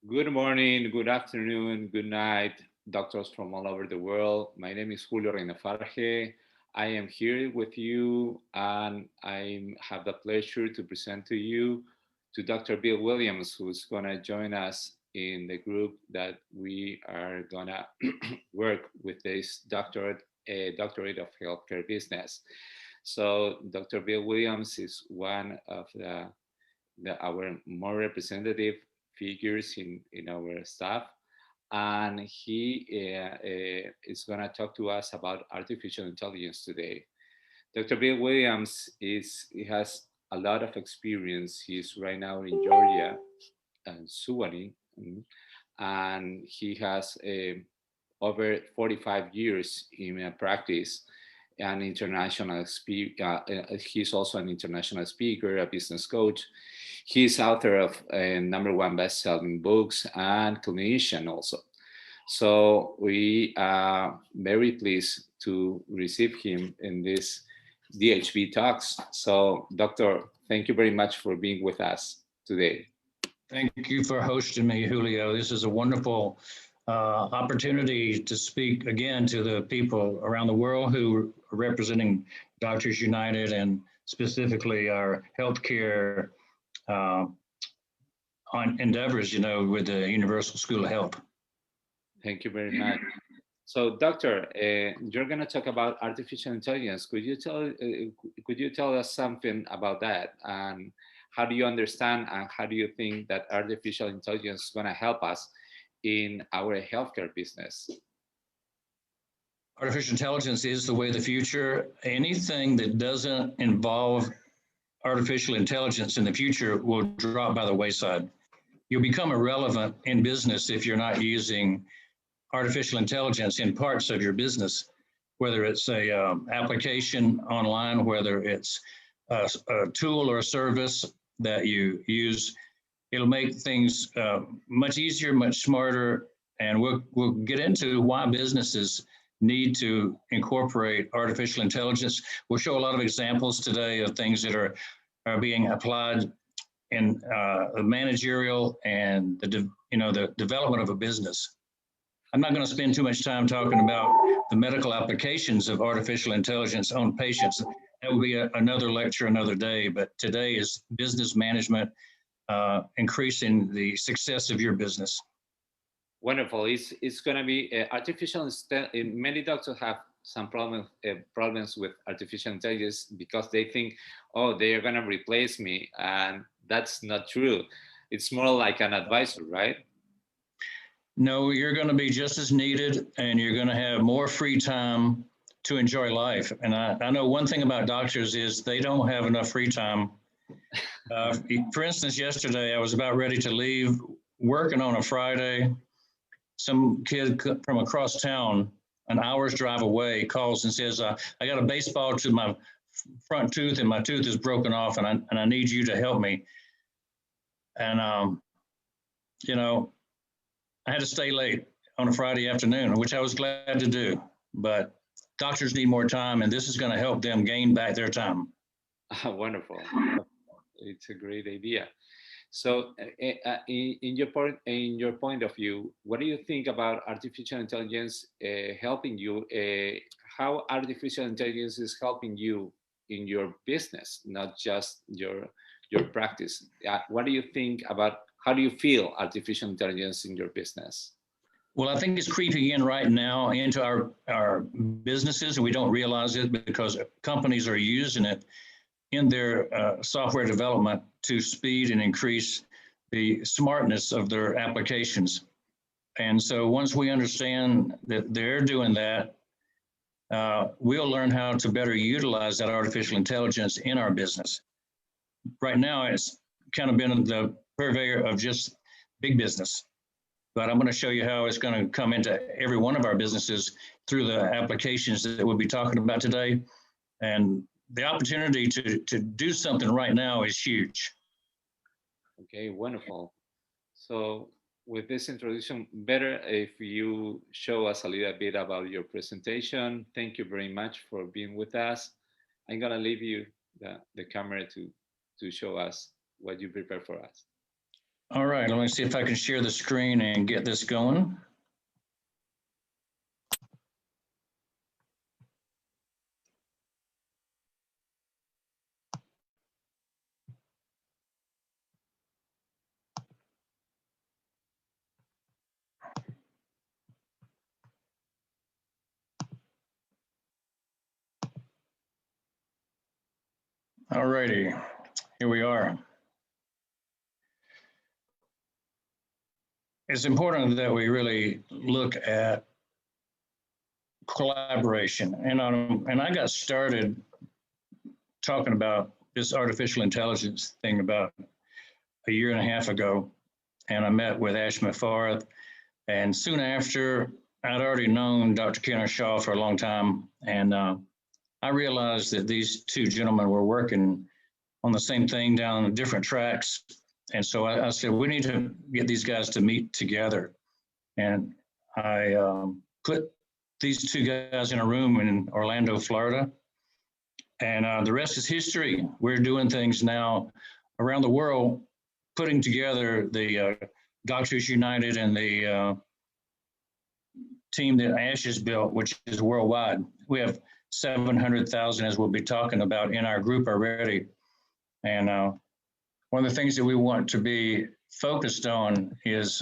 Good morning, good afternoon, good night, doctors from all over the world. My name is Julio Reinafarge. I am here with you and I have the pleasure to present to you to Dr. Bill Williams, who's going to join us in the group that we are going to work with this doctorate of healthcare business. So Dr. Bill Williams is one of our more representative figures in our staff. And he is going to talk to us about artificial intelligence today. Dr. Bill Williams he has a lot of experience. He's right now in Georgia and Suwannee, and he has over 45 years in practice an international speaker. He's also an international speaker, a business coach. He's author of #1 best-selling books and clinician also. So we are very pleased to receive him in this DHB Talks. So, Doctor, thank you very much for being with us today. Thank you for hosting me, Julio. This is a wonderful opportunity to speak again to the people around the world who are representing Doctors United and specifically our healthcare on endeavors, with the Universal School of Health. Thank you very much. So, Doctor, you're going to talk about artificial intelligence. Could you tell us something about that? And how do you understand and how do you think that artificial intelligence is going to help us in our healthcare business? Artificial intelligence is the way of the future. Anything that doesn't involve artificial intelligence in the future will drop by the wayside. You'll become irrelevant in business if you're not using artificial intelligence in parts of your business, whether it's a application online, whether it's a tool or a service that you use. It'll make things much easier, much smarter, and we'll get into why businesses need to incorporate artificial intelligence. We'll show a lot of examples today of things that are being applied in the managerial and the development of a business. I'm not going to spend too much time talking about the medical applications of artificial intelligence on patients. That will be another lecture, another day. But today is business management, increasing the success of your business. Wonderful. It's going to be artificial. Many doctors have some problems with artificial intelligence because they think, oh, they are going to replace me. And that's not true. It's more like an advisor, right? No, you're going to be just as needed and you're going to have more free time to enjoy life. And I know one thing about doctors is they don't have enough free time. For instance, yesterday I was about ready to leave, working on a Friday. Some kid from across town, an hour's drive away, calls and says, I got a baseball to my front tooth and my tooth is broken off and I need you to help me. And, I had to stay late on a Friday afternoon, which I was glad to do, but doctors need more time and this is going to help them gain back their time. Wonderful. It's a great idea. So in your point of view, what do you think about artificial intelligence helping you? How artificial intelligence is helping you in your business, not just your practice? What do you think about, how do you feel artificial intelligence in your business? Well, I think it's creeping in right now into our businesses, and we don't realize it because companies are using it in their software development to speed and increase the smartness of their applications. And so once we understand that they're doing that, we'll learn how to better utilize that artificial intelligence in our business. Right now, it's kind of been the purveyor of just big business. But I'm going to show you how it's going to come into every one of our businesses through the applications that we'll be talking about today. And the opportunity to do something right now is huge. Okay, wonderful. So with this introduction, better if you show us a little bit about your presentation. Thank you very much for being with us. I'm going to leave you the camera to show us what you prepared for us. All right, let me see if I can share the screen and get this going. All righty, here we are. It's important that we really look at collaboration. And I got started talking about this artificial intelligence thing about a year and a half ago. And I met with Ash Mufareh. And soon after, I'd already known Dr. Kenner Shaw for a long time. And I realized that these two gentlemen were working on the same thing down different tracks. And so I said, we need to get these guys to meet together. And I put these two guys in a room in Orlando, Florida. And the rest is history. We're doing things now around the world, putting together the Doctors United and the team that Ash has built, which is worldwide. We have 700,000, as we'll be talking about, in our group already. And one of the things that we want to be focused on is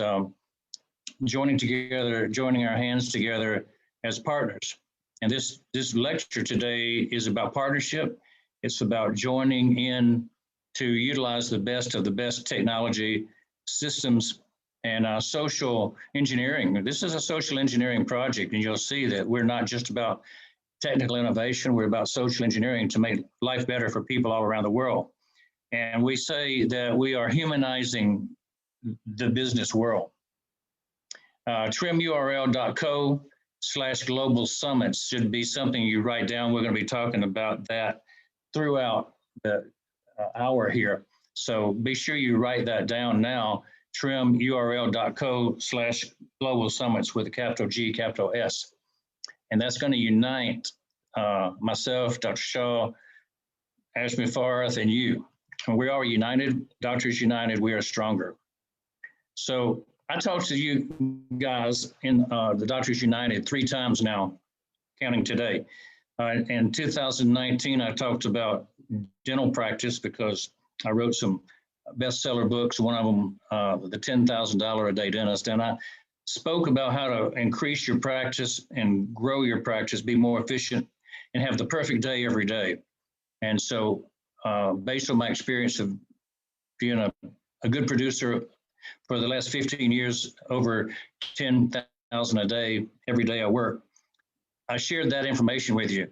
joining our hands together as partners. And this lecture today is about partnership. It's about joining in to utilize the best of the best technology systems and social engineering. This is a social engineering project, and you'll see that we're not just about technical innovation, we're about social engineering to make life better for people all around the world. And we say that we are humanizing the business world. trimurl.co/global summits should be something you write down. We're going to be talking about that throughout the hour here. So be sure you write that down now, trimurl.co/global summits with a capital G, capital S. And that's going to unite myself, Dr. Shaw, Ash Mufareh, and you. And we are united, Doctors United, we are stronger. So I talked to you guys in the Doctors United 3 times now, counting today. In 2019, I talked about dental practice because I wrote some bestseller books, one of them, The $10,000 a Day Dentist. And I spoke about how to increase your practice and grow your practice, be more efficient, and have the perfect day every day. And so based on my experience of being a good producer for the last 15 years, over 10,000 a day, every day I work, I shared that information with you.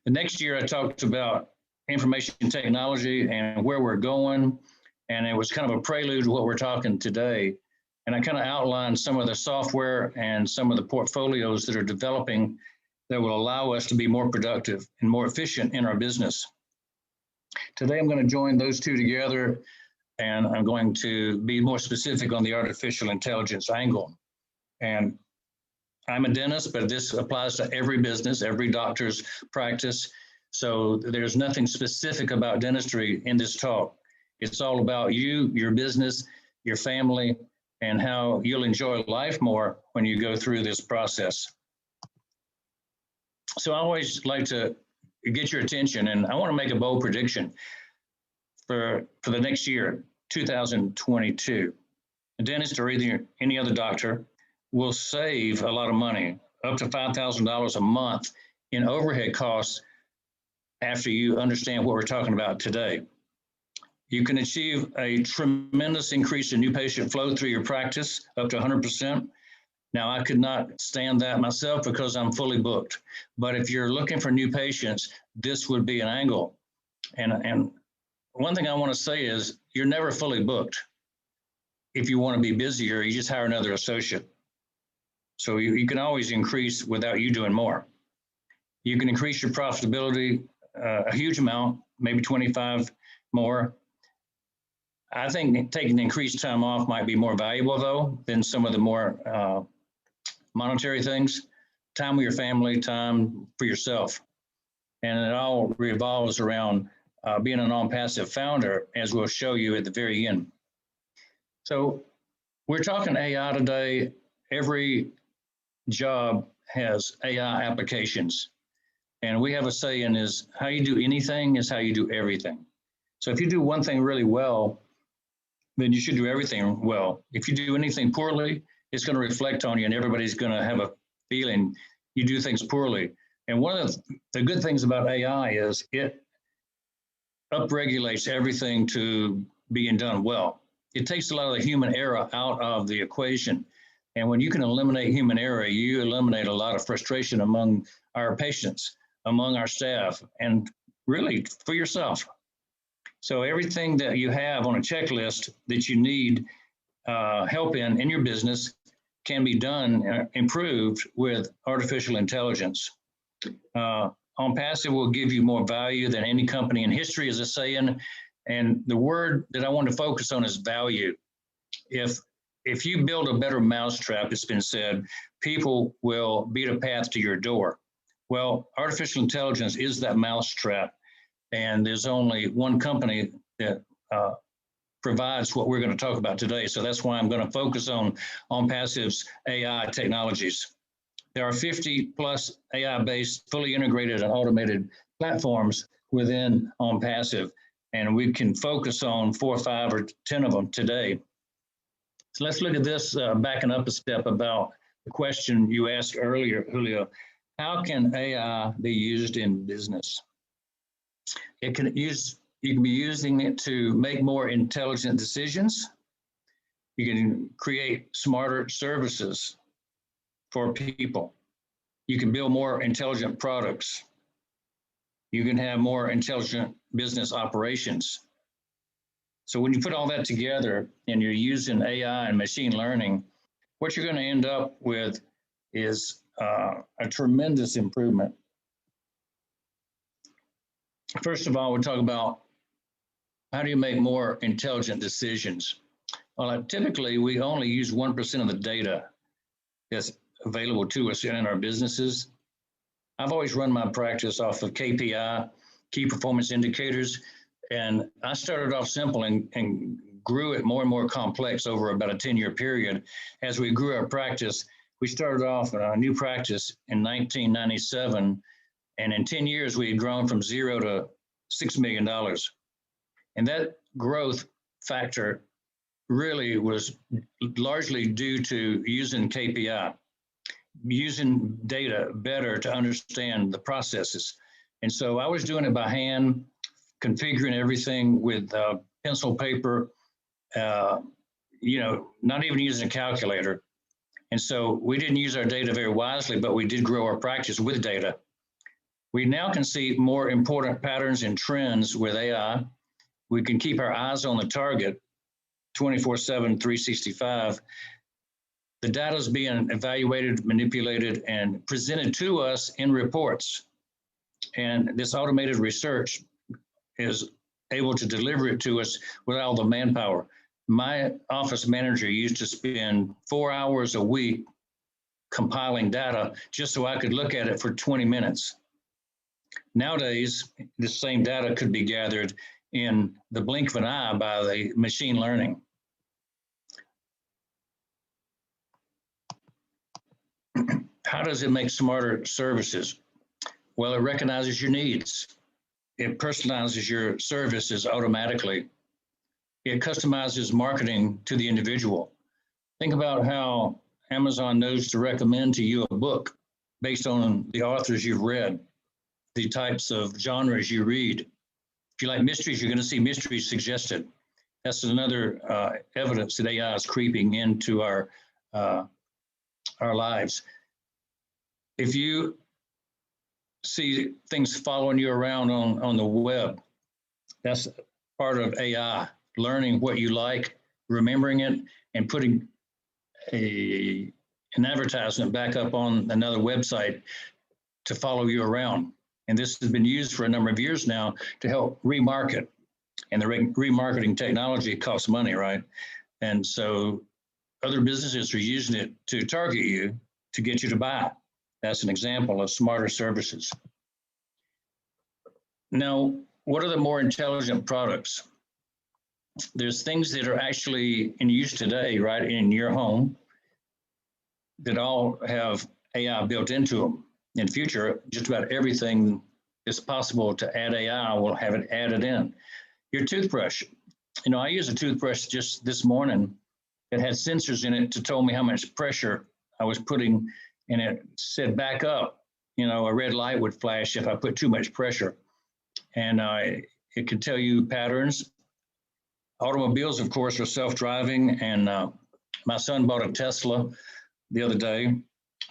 The next year I talked about information technology and where we're going. And it was kind of a prelude to what we're talking today. And I kind of outlined some of the software and some of the portfolios that are developing that will allow us to be more productive and more efficient in our business. Today, I'm going to join those two together, and I'm going to be more specific on the artificial intelligence angle. And I'm a dentist, but this applies to every business, every doctor's practice. So there's nothing specific about dentistry in this talk. It's all about you, your business, your family, and how you'll enjoy life more when you go through this process. So I always like to get your attention, and I want to make a bold prediction for the next year, 2022. A dentist or any other doctor will save a lot of money, up to $5,000 a month in overhead costs after you understand what we're talking about today. You can achieve a tremendous increase in new patient flow through your practice, up to 100%. Now, I could not stand that myself because I'm fully booked. But if you're looking for new patients, this would be an angle. And one thing I want to say is you're never fully booked. If you want to be busier, you just hire another associate. So you can always increase without you doing more. You can increase your profitability a huge amount, maybe 25 more. I think taking increased time off might be more valuable, though, than some of the more monetary things. Time with your family, time for yourself. And it all revolves around being an OnPassive founder, as we'll show you at the very end. So we're talking AI today. Every job has AI applications. And we have a saying is how you do anything is how you do everything. So if you do one thing really well, then you should do everything well. If you do anything poorly, it's going to reflect on you and everybody's going to have a feeling you do things poorly. And one of the good things about AI is it upregulates everything to being done well. It takes a lot of the human error out of the equation. And when you can eliminate human error, you eliminate a lot of frustration among our patients, among our staff, and really for yourself. So everything that you have on a checklist that you need help in your business can be done, improved with artificial intelligence. OnPassive will give you more value than any company in history, as a saying. And the word that I want to focus on is value. If you build a better mousetrap, it's been said, people will beat a path to your door. Well, artificial intelligence is that mousetrap. And there's only one company that provides what we're going to talk about today. So that's why I'm going to focus on OnPassive's AI technologies. There are 50 plus AI-based, fully integrated and automated platforms within OnPassive, and we can focus on 4, 5, or 10 of them today. So let's look at this, backing up a step about the question you asked earlier, Julio. How can AI be used in business? You can be using it to make more intelligent decisions. You can create smarter services for people. You can build more intelligent products. You can have more intelligent business operations. So when you put all that together and you're using AI and machine learning, what you're going to end up with is a tremendous improvement. First of all, we'll talk about how do you make more intelligent decisions? Well, typically, we only use 1% of the data that's available to us in our businesses. I've always run my practice off of KPI, key performance indicators, and I started off simple and grew it more and more complex over about a 10-year period. As we grew our practice, we started off a new practice in 1997, and in 10 years, we had grown from $0 to $6 million. And that growth factor really was largely due to using KPI, using data better to understand the processes. And so I was doing it by hand, configuring everything with pencil, paper, not even using a calculator. And so we didn't use our data very wisely, but we did grow our practice with data. We now can see more important patterns and trends with AI. We can keep our eyes on the target 24/7, 365. The data is being evaluated, manipulated, and presented to us in reports. And this automated research is able to deliver it to us without all the manpower. My office manager used to spend 4 hours a week compiling data just so I could look at it for 20 minutes. Nowadays, the same data could be gathered in the blink of an eye by the machine learning. How does it make smarter services? Well, it recognizes your needs. It personalizes your services automatically. It customizes marketing to the individual. Think about how Amazon knows to recommend to you a book based on the authors you've read, the types of genres you read. If you like mysteries, you're going to see mysteries suggested. That's another evidence that AI is creeping into our lives. If you see things following you around on the web, that's part of AI, learning what you like, remembering it, and putting an advertisement back up on another website to follow you around. And this has been used for a number of years now to help remarket. And the remarketing technology costs money, right? And so other businesses are using it to target you to get you to buy. That's an example of smarter services. Now, what are the more intelligent products? there's things that are actually in use today, right, in your home that all have AI built into them. In future, just about everything that's possible to add AI will have it added in. Your toothbrush. You know, I used a toothbrush just this morning that had sensors in it to tell me how much pressure I was putting, and it said back up. You know, a red light would flash if I put too much pressure. And it could tell you patterns. Automobiles, of course, are self-driving, and my son bought a Tesla the other day,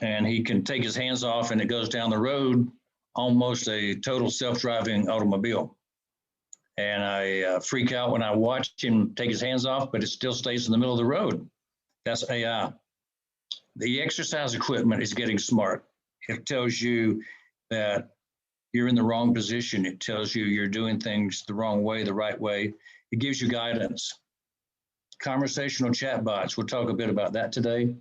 and he can take his hands off and it goes down the road, almost a total self-driving automobile. And I freak out when I watch him take his hands off, but it still stays in the middle of the road. That's AI. The exercise equipment is getting smart. It tells you that you're in the wrong position. It tells you you're doing things the wrong way, the right way. It gives you guidance. Conversational chatbots, we'll talk a bit about that today.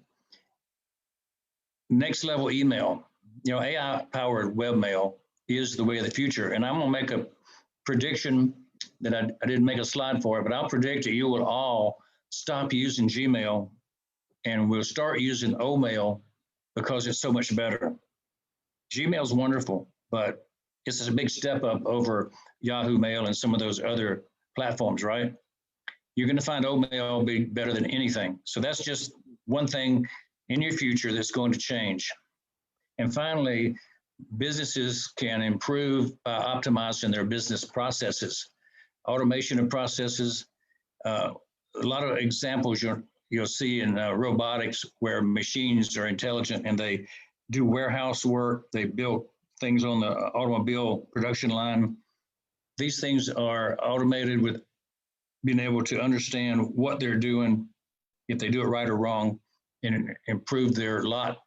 Next level email. You know, AI-powered webmail is the way of the future. And I'm gonna make a prediction that I didn't make a slide for it, but I'll predict that you will all stop using Gmail and we'll start using OMail because it's so much better. Gmail is wonderful, but it's a big step up over Yahoo Mail and some of those other platforms, right? You're going to find OMail be better than anything. So that's just one thing in your future that's going to change. And finally, businesses can improve by optimizing their business processes, automation of processes. A lot of examples you'll see in robotics where machines are intelligent and they do warehouse work. They build things on the automobile production line. These things are automated with being able to understand what they're doing, if they do it right or wrong, and improve their lot.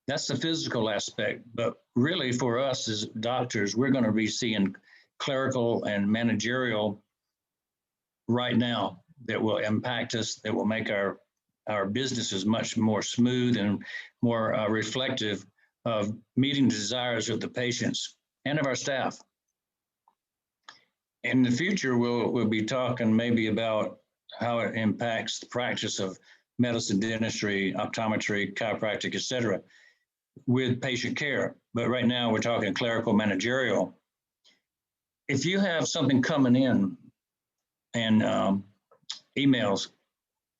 That's the physical aspect. But really for us as doctors, we're going to be seeing clerical and managerial right now that will impact us, that will make our businesses much more smooth and more reflective of meeting the desires of the patients and of our staff. In the future, we'll be talking maybe about how it impacts the practice of medicine, dentistry, optometry, chiropractic, et cetera, with patient care. But right now we're talking clerical managerial. If you have something coming in and emails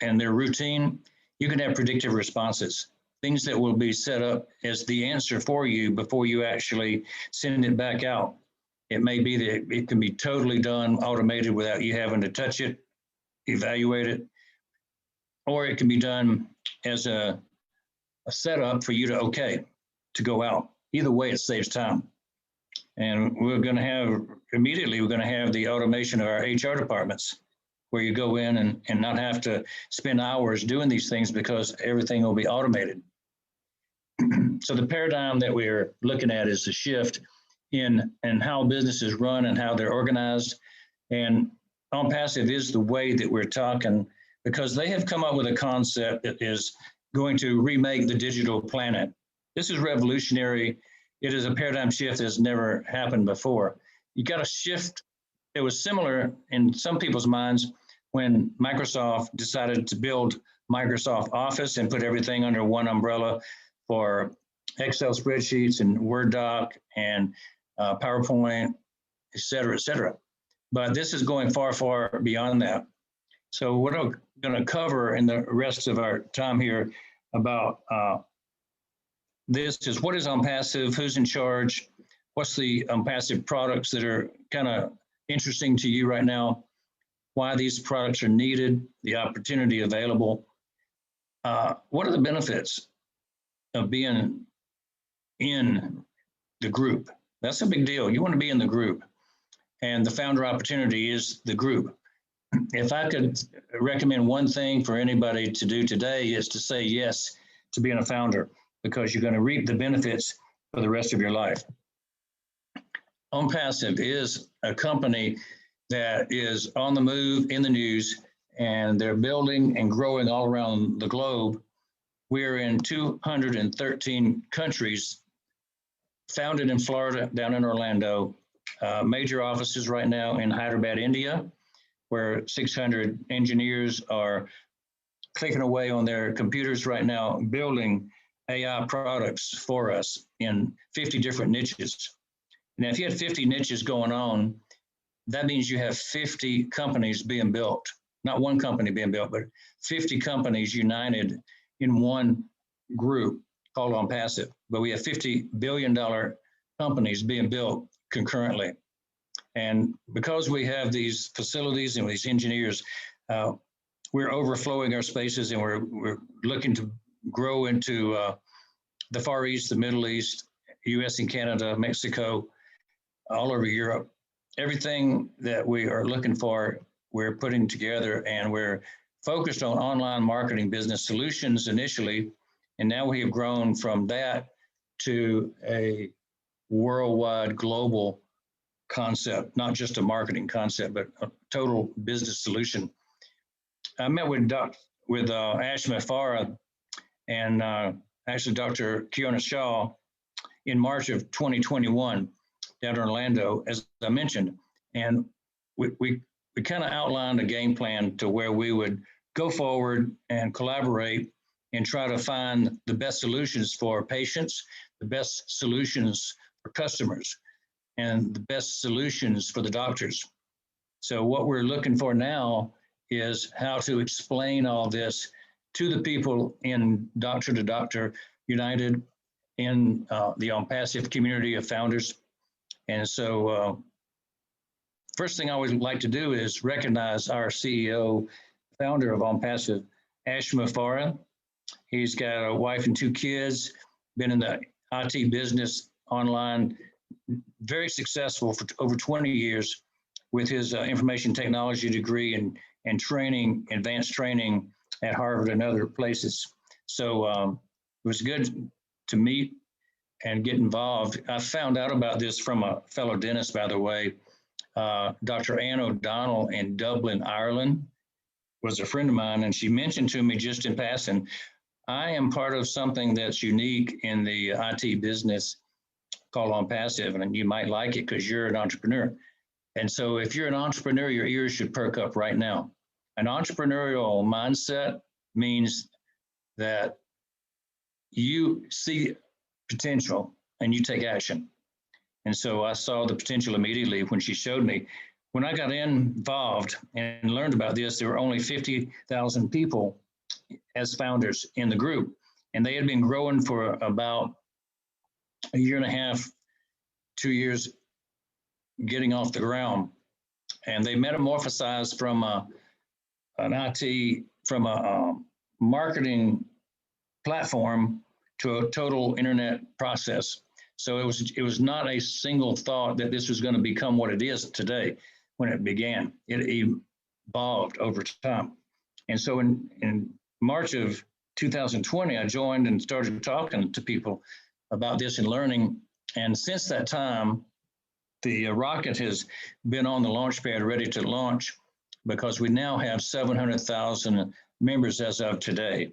and they're routine, you can have predictive responses, things that will be set up as the answer for you before you actually send it back out. It may be that it can be totally done automated without you having to touch it, evaluate it, or it can be done as a setup for you to go out. Either way, it saves time. And we're going to have the automation of our HR departments, where you go in and not have to spend hours doing these things because everything will be automated. So the paradigm that we're looking at is the shift in how businesses run and how they're organized. And OnPassive is the way that we're talking, because they have come up with a concept that is going to remake the digital planet. This is revolutionary. It is a paradigm shift that has never happened before. You got a shift. It was similar in some people's minds when Microsoft decided to build Microsoft Office and put everything under one umbrella for Excel spreadsheets and Word doc and PowerPoint, et cetera, et cetera. But this is going far, far beyond that. So what I'm going to cover in the rest of our time here about this is what is OnPassive, who's in charge, what's the OnPassive products that are kind of interesting to you right now, why these products are needed, the opportunity available. What are the benefits of being in the group? That's a big deal. You want to be in the group. And the founder opportunity is the group. If I could recommend one thing for anybody to do today, is to say yes to being a founder, because you're going to reap the benefits for the rest of your life. OnPassive is a company that is on the move, in the news, and they're building and growing all around the globe. We're in 213 countries, founded in Florida, down in Orlando, major offices right now in Hyderabad, India, where 600 engineers are clicking away on their computers right now, building AI products for us in 50 different niches. Now, if you had 50 niches going on, that means you have 50 companies being built, not one company being built, but 50 companies united in one group called OnPassive. But we have $50 billion companies being built concurrently. And because we have these facilities and these engineers, we're overflowing our spaces, and we're looking to grow into the Far East, the Middle East, US and Canada, Mexico, all over Europe. Everything that we are looking for, we're putting together, and we're focused on online marketing business solutions initially. And now we have grown from that to a worldwide global concept, not just a marketing concept, but a total business solution. I met with Ash Mufareh and actually Dr. Kiona Shaw in March of 2021 down in Orlando, as I mentioned. And we kind of outlined a game plan to where we would go forward and collaborate and try to find the best solutions for patients, the best solutions for customers, and the best solutions for the doctors. So what we're looking for now is how to explain all this to the people in Doctor to Doctor United, in the OnPassive community of founders. And so first thing I always like to do is recognize our CEO, founder of OnPassive, Ash Mufareh. He's got a wife and 2 kids, been in the IT business online, very successful for over 20 years with his information technology degree and training, advanced training at Harvard and other places. So it was good to meet and get involved. I found out about this from a fellow dentist, by the way. Dr. Anne O'Donnell in Dublin, Ireland, was a friend of mine, and she mentioned to me just in passing, I am part of something that's unique in the IT business called OnPassive, and you might like it because you're an entrepreneur. And so if you're an entrepreneur, your ears should perk up right now. An entrepreneurial mindset means that you see potential and you take action. And so I saw the potential immediately when she showed me. When I got involved and learned about this, there were only 50,000 people as founders in the group. And they had been growing for about a year and a half, 2 years, getting off the ground. And they metamorphosized from an IT, from a marketing platform to a total internet process. So it was not a single thought that this was going to become what it is today when it began. It evolved over time. And so in March of 2020, I joined and started talking to people about this and learning. And since that time, the rocket has been on the launch pad ready to launch, because we now have 700,000 members as of today.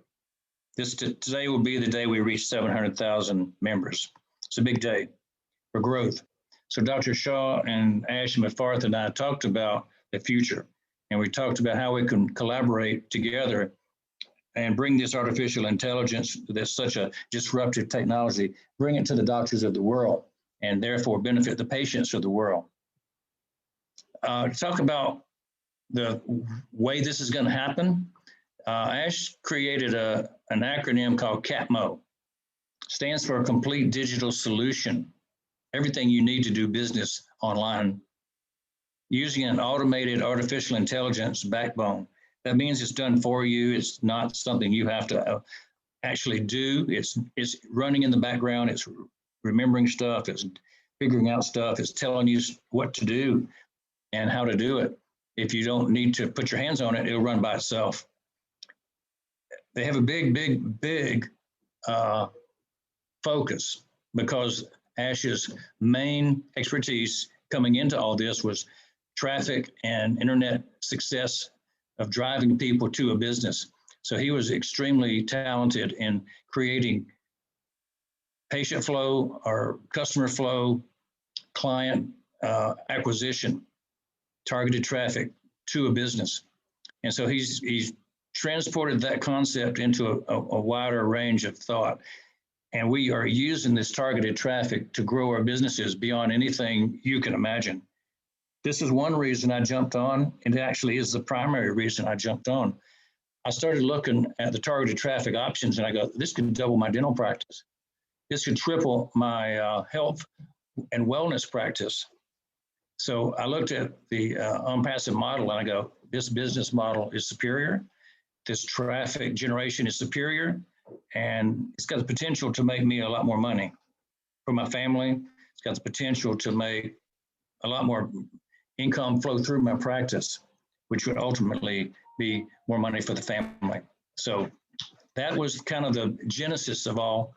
Today will be the day we reach 700,000 members. It's a big day for growth. So Dr. Shaw and Ash Mufareh and I talked about the future, and we talked about how we can collaborate together and bring this artificial intelligence, that's such a disruptive technology, bring it to the doctors of the world, and therefore benefit the patients of the world. Talk about the way this is going to happen. Ash created an acronym called CAPMO. Stands for a complete digital solution. Everything you need to do business online using an automated artificial intelligence backbone. That means it's done for you. It's not something you have to actually do. It's running in the background. It's remembering stuff. It's figuring out stuff. It's telling you what to do and how to do it. If you don't need to put your hands on it, it'll run by itself. They have a big focus, because Ash's main expertise coming into all this was traffic and internet success of driving people to a business. So he was extremely talented in creating patient flow or customer flow, client acquisition, targeted traffic, to a business. And so he's transported that concept into a wider range of thought. And we are using this targeted traffic to grow our businesses beyond anything you can imagine. This is one reason I jumped on, and it actually is the primary reason I jumped on. I started looking at the targeted traffic options, and I go, this could double my dental practice. This could triple my health and wellness practice. So I looked at the OnPassive model, and I go, this business model is superior. This traffic generation is superior, and it's got the potential to make me a lot more money for my family. It's got the potential to make a lot more income flow through my practice, which would ultimately be more money for the family. So that was kind of the genesis of all.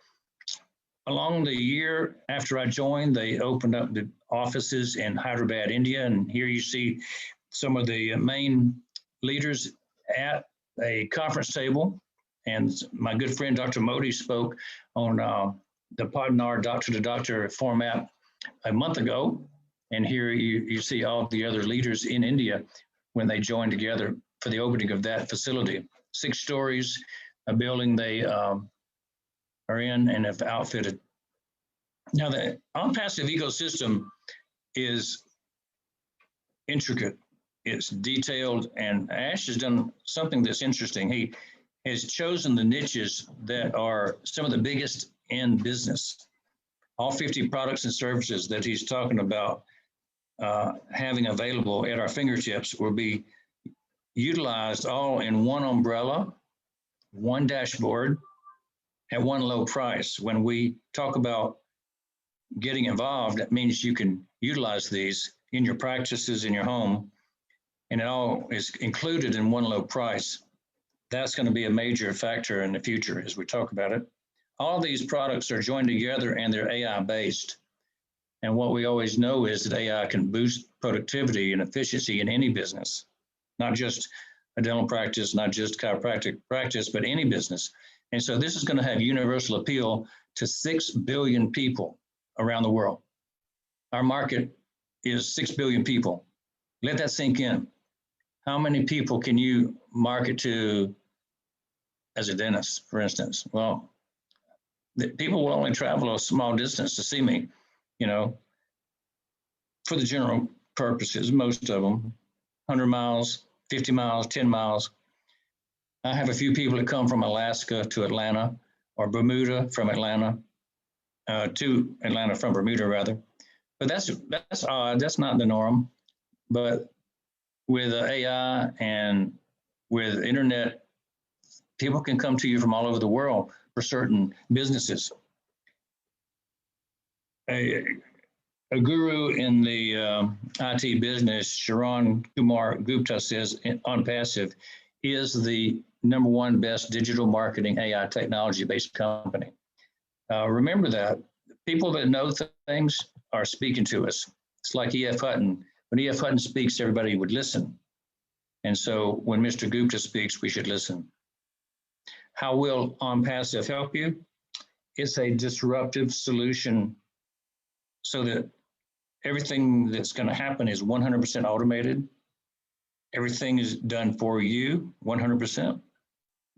Along the year after I joined, they opened up the offices in Hyderabad, India, and here you see some of the main leaders at a conference table. And my good friend, Dr. Modi, spoke on the Podnar doctor-to-doctor format a month ago. And here you see all the other leaders in India when they joined together for the opening of that facility. 6 stories, a building they are in and have outfitted. Now, the OnPassive ecosystem is intricate. It's detailed, and Ash has done something that's interesting. He has chosen the niches that are some of the biggest in business. All 50 products and services that he's talking about having available at our fingertips will be utilized all in one umbrella, one dashboard, at one low price. When we talk about getting involved, that means you can utilize these in your practices, in your home, and it all is included in one low price. That's going to be a major factor in the future as we talk about it. All these products are joined together and they're AI based. And what we always know is that AI can boost productivity and efficiency in any business, not just a dental practice, not just chiropractic practice, but any business. And so this is going to have universal appeal to 6 billion people around the world. Our market is 6 billion people. Let that sink in. How many people can you market to as a dentist, for instance? Well, people will only travel a small distance to see me, you know, for the general purposes, most of them, 100 miles, 50 miles, 10 miles. I have a few people that come from Alaska to Atlanta, or Bermuda from Atlanta, to Atlanta from Bermuda rather. But that's odd, that's not the norm. But with AI and with internet, people can come to you from all over the world for certain businesses. A guru in the IT business, Sharon Kumar Gupta, says OnPassive is the #1 best digital marketing AI technology-based company. Remember that. People that know things are speaking to us. It's like E.F. Hutton. When E.F. Hutton speaks, everybody would listen. And so when Mr. Gupta speaks, we should listen. How will OnPassive help you? It's a disruptive solution so that everything that's going to happen is 100% automated. Everything is done for you, 100%.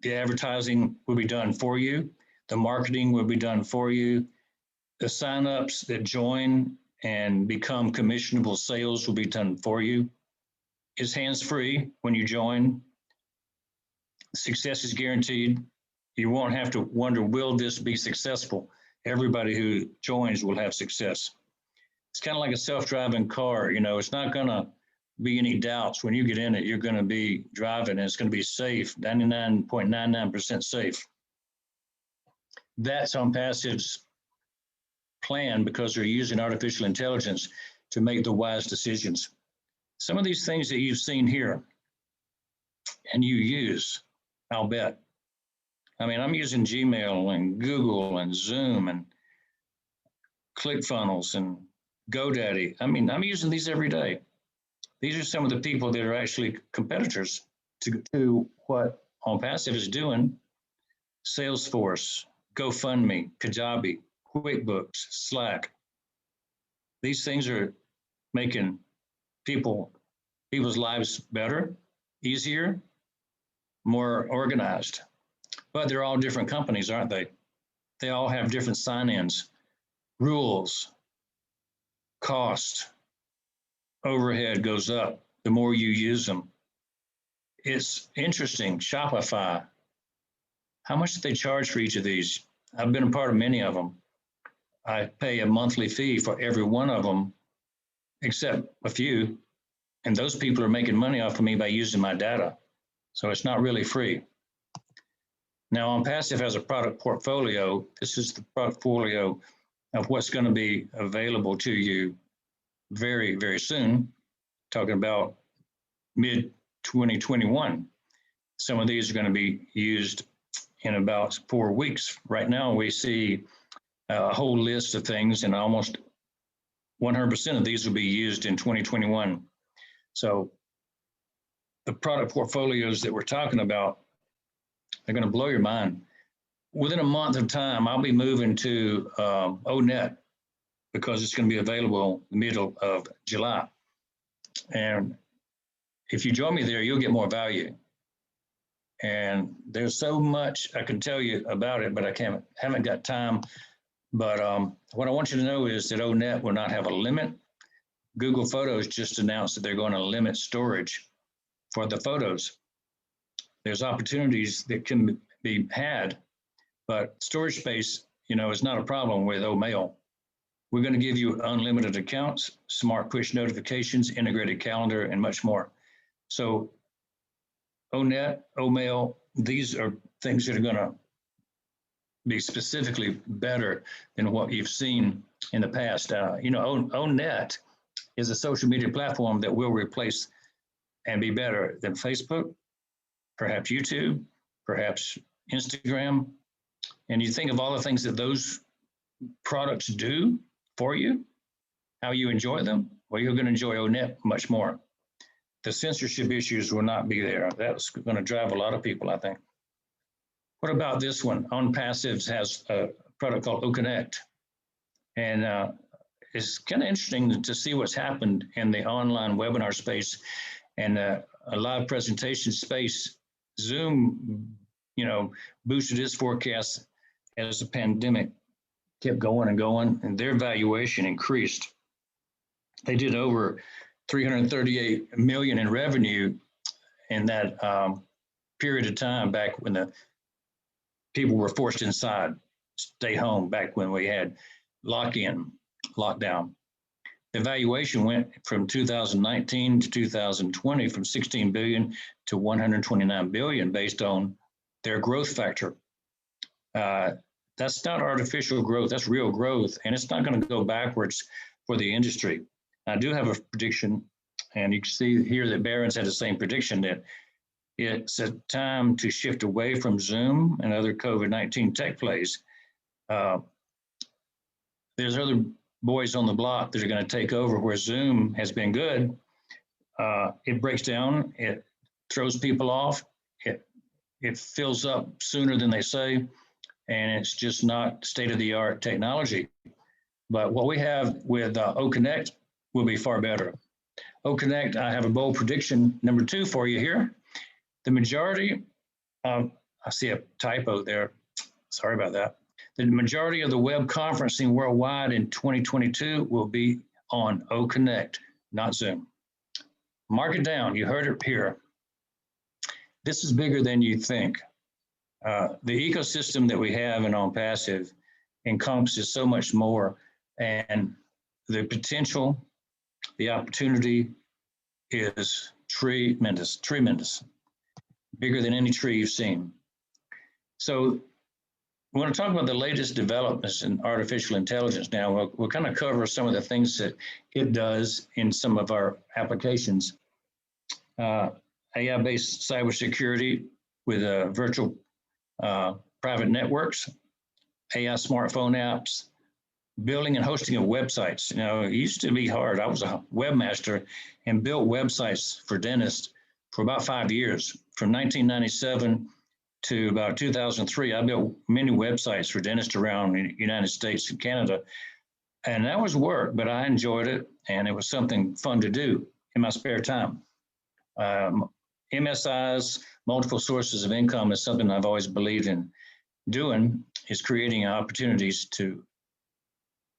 The advertising will be done for you. The marketing will be done for you. The signups that join and become commissionable sales will be done for you. It's hands-free when you join. Success is guaranteed. You won't have to wonder, will this be successful? Everybody who joins will have success. It's kind of like a self-driving car. You know, it's not going to be any doubts. When you get in it, you're going to be driving and it's going to be safe, 99.99% safe. That's OnPassive's plan because they're using artificial intelligence to make the wise decisions. Some of these things that you've seen here and you use, I'll bet. I mean, I'm using Gmail and Google and Zoom and ClickFunnels and GoDaddy. I mean, I'm using these every day. These are some of the people that are actually competitors to what OnPassive is doing. Salesforce, GoFundMe, Kajabi, QuickBooks, Slack. These things are making people people's lives better, easier, more organized. But they're all different companies, aren't they? They all have different sign-ins, rules, cost, overhead goes up the more you use them. It's interesting. Shopify, how much do they charge for each of these? I've been a part of many of them. I pay a monthly fee for every one of them, except a few. And those people are making money off of me by using my data. So it's not really free. Now, OnPassive has a product portfolio. This is the portfolio of what's going to be available to you very, very soon. Talking about mid-2021. Some of these are going to be used in about 4 weeks. Right now, we see a whole list of things, and almost 100% of these will be used in 2021. So the product portfolios that we're talking about are going to blow your mind. Within a month of time, I'll be moving to ONET because it's going to be available in the middle of July. And if you join me there, you'll get more value. And there's so much I can tell you about it, but I haven't got time. But what I want you to know is that ONET will not have a limit. Google Photos just announced that they're going to limit storage for the photos. There's opportunities that can be had, but storage space, is not a problem with OMail. We're going to give you unlimited accounts, smart push notifications, integrated calendar, and much more. So ONET, OMail, these are things that are going to be specifically better than what you've seen in the past. ONET is a social media platform that will replace and be better than Facebook, perhaps YouTube, perhaps Instagram. And you think of all the things that those products do for you, how you enjoy them, well, you're going to enjoy ONET much more. The censorship issues will not be there. That's going to drive a lot of people, I think. What about this one? OnPassive has a product called OConnect. And it's kind of interesting to see what's happened in the online webinar space and a live presentation space. Zoom, boosted its forecast as the pandemic kept going and going, and their valuation increased. They did over 338 million in revenue in that period of time back when the people were forced inside, stay home, back when we had lockdown. The valuation went from 2019 to 2020 from 16 billion to 129 billion based on their growth factor. That's not artificial growth, that's real growth, and it's not going to go backwards for the industry. I do have a prediction, and you can see here that Barron's had the same prediction, that it's a time to shift away from Zoom and other COVID-19 tech plays. There's other boys on the block that are going to take over where Zoom has been good. It breaks down, it throws people off, it fills up sooner than they say, and it's just not state-of-the-art technology. But what we have with OConnect will be far better. OConnect, I have a bold prediction, number 2 for you here. The majority, I see a typo there, sorry about that. The majority of the web conferencing worldwide in 2022 will be on OConnect, not Zoom. Mark it down, you heard it here. This is bigger than you think. The ecosystem that we have in OnPassive encompasses so much more, and the potential, the opportunity is tremendous, bigger than any tree you've seen. So I want to talk about the latest developments in artificial intelligence now. We'll kind of cover some of the things that it does in some of our applications. AI-based cybersecurity with virtual private networks, AI smartphone apps, building and hosting of websites. It used to be hard. I was a webmaster and built websites for dentists for about 5 years. From 1997 to about 2003, I built many websites for dentists around the United States and Canada. And that was work, but I enjoyed it, and it was something fun to do in my spare time. MSIs, multiple sources of income, is something I've always believed in doing, is creating opportunities to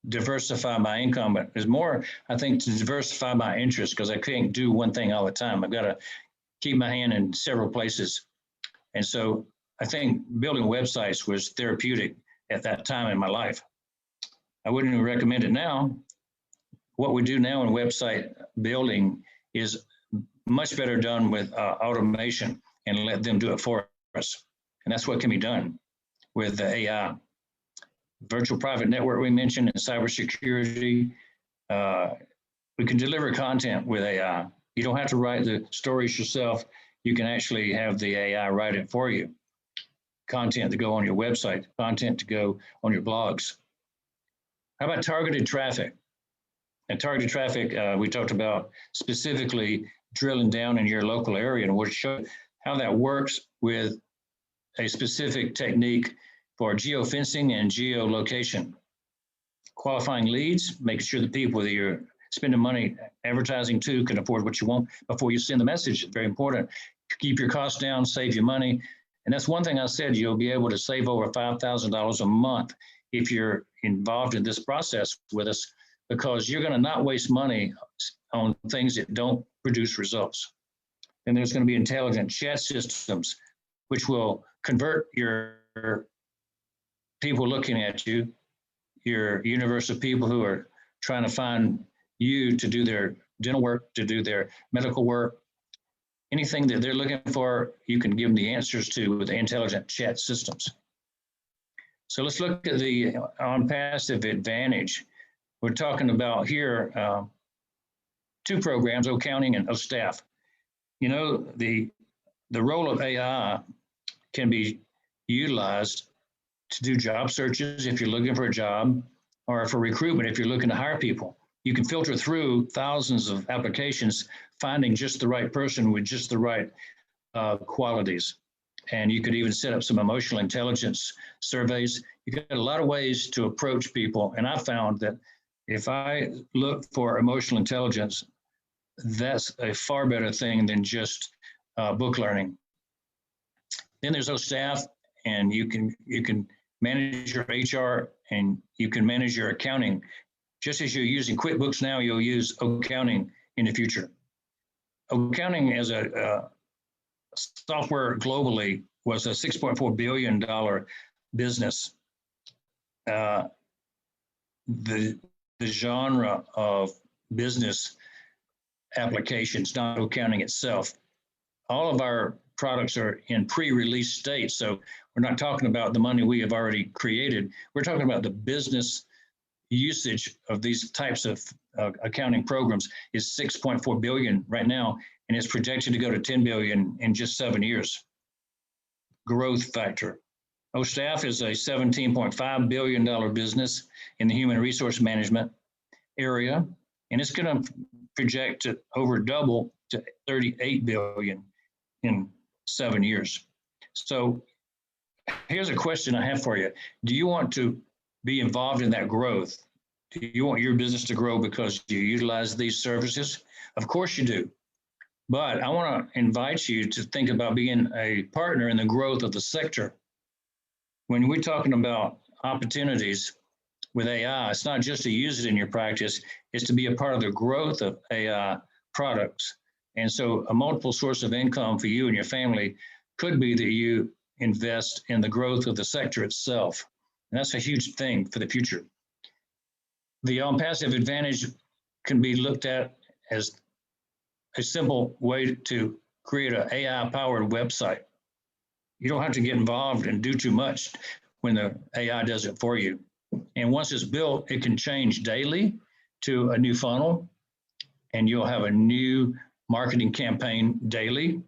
diversify my income, but it's more, I think, to diversify my interest, because I can't do one thing all the time. I've got to keep my hand in several places. And so I think building websites was therapeutic at that time in my life. I wouldn't even recommend it now. What we do now in website building is much better done with automation, and let them do it for us. And that's what can be done with the AI. Virtual private network we mentioned, and cybersecurity. We can deliver content with AI. You don't have to write the stories yourself. You can actually have the AI write it for you. Content to go on your website, content to go on your blogs. How about targeted traffic? And targeted traffic, we talked about specifically drilling down in your local area, and we'll show how that works with a specific technique for geofencing and geolocation. Qualifying leads, making sure the people that you're spending money advertising to can afford what you want before you send the message. It's very important. Keep your costs down, save your money. And that's one thing I said, you'll be able to save over $5,000 a month if you're involved in this process with us, because you're going to not waste money on things that don't produce results. And there's going to be intelligent chat systems, which will convert your people looking at you, your universe of people who are trying to find you to do their dental work, to do their medical work. Anything that they're looking for, you can give them the answers to with the intelligent chat systems. So let's look at the OnPassive Advantage. We're talking about here two programs, OCounting and OStaff. You know, the role of AI can be utilized to do job searches if you're looking for a job, or for recruitment if you're looking to hire people. You can filter through thousands of applications, finding just the right person with just the right qualities. And you could even set up some emotional intelligence surveys. You got a lot of ways to approach people. And I found that if I look for emotional intelligence, that's a far better thing than just book learning. Then there's OStaff, and you can manage your HR, and you can manage your accounting. Just as you're using QuickBooks now, you'll use OCounting in the future. OCounting as a software globally was a $6.4 billion business. The genre of business applications, not OCounting itself. All of our products are in pre-release state, so we're not talking about the money we have already created. We're talking about the business usage of these types of accounting programs is 6.4 billion right now, and it's projected to go to 10 billion in just 7 years. Growth factor. OStaff is a $17.5 billion business in the human resource management area, and it's going to project to over double to 38 billion in 7 years. So here's a question I have for you. Do you want to be involved in that growth? Do you want your business to grow because you utilize these services? Of course you do. But I want to invite you to think about being a partner in the growth of the sector. When we're talking about opportunities with AI, it's not just to use it in your practice, it's to be a part of the growth of AI products. And so a multiple source of income for you and your family could be that you invest in the growth of the sector itself. And that's a huge thing for the future. The OnPassive Advantage can be looked at as a simple way to create an AI-powered website. You don't have to get involved and do too much when the AI does it for you. And once it's built, it can change daily to a new funnel, and you'll have a new marketing campaign daily.